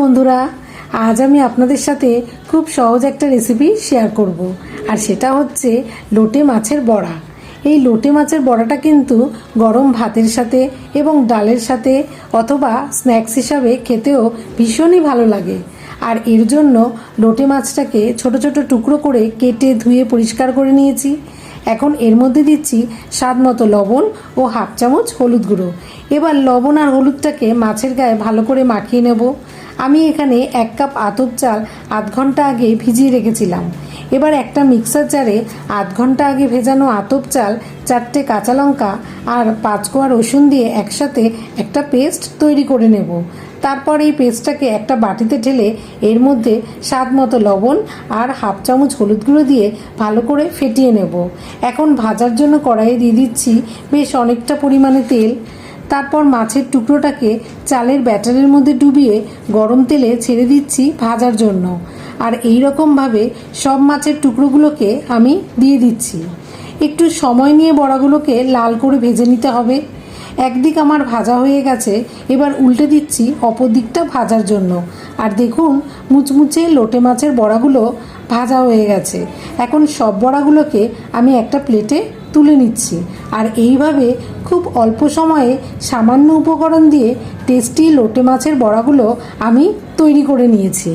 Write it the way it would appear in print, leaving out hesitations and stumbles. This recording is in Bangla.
বন্ধুরা, আজ আমি আপনাদের সাথে খুব সহজ একটা রেসিপি শেয়ার করব। আর সেটা হচ্ছে লোটে মাছের বড়া। এই লোটে মাছের বড়াটা কিন্তু গরম ভাতের সাথে এবং ডালের সাথে অথবা স্ন্যাক্স হিসাবে খেতেও ভীষণই ভালো লাগে। আর এর জন্য লোটে মাছটাকে ছোট ছোট টুকরো করে কেটে ধুয়ে পরিষ্কার করে নিয়েছি। এখন এর মধ্যে দিচ্ছি স্বাদ মতো লবণ ও হাফ চামচ হলুদ গুঁড়ো। এবার লবণ আর হলুদটাকে মাছের গায়ে ভালো করে মাখিয়ে নেব। আমি এখানে 1 কাপ আতপ চাল আধ ঘন্টা আগে ভিজিয়ে রেখেছিলাম। এবার একটা মিক্সার জারে আধ ঘন্টা আগে ভেজানো আতপ চাল, 4টে কাঁচা লঙ্কা আর 5 কোয়া রসুন দিয়ে একসাথে একটা পেস্ট তৈরি করে নেব। তারপর এই পেস্টটাকে একটা বাটিতে ঢেলে এর মধ্যে স্বাদ মতো লবণ আর হাফ চামচ হলুদ গুঁড়ো দিয়ে ভালো করে ফেটিয়ে নেব। এখন ভাজার জন্য কড়াইয়ে দিয়ে দিচ্ছি বেশ অনেকটা পরিমাণে তেল। তারপর মাছের টুকরোটাকে চালের ব্যাটারের মধ্যে ডুবিয়ে গরম তেলে ছেড়ে দিচ্ছি ভাজার জন্য। আর এই রকমভাবে সব মাছের টুকরোগুলোকে আমি দিয়ে দিচ্ছি। একটু সময় নিয়ে বড়াগুলোকে লাল করে ভেজে নিতে হবে। একদিক আমার ভাজা হয়ে গেছে, এবার উল্টে দিচ্ছি অপর দিকটা ভাজার জন্য। আর দেখুন, মুচমুচে লোটে মাছের বড়াগুলো ভাজা হয়ে গেছে। এখন সব বড়াগুলোকে আমি একটা প্লেটে তুলে নিচ্ছি। আর এইভাবে খুব অল্প সময়ে সামান্য উপকরণ দিয়ে টেস্টি লোটে মাছের বড়াগুলো আমি তৈরি করে নিয়েছি।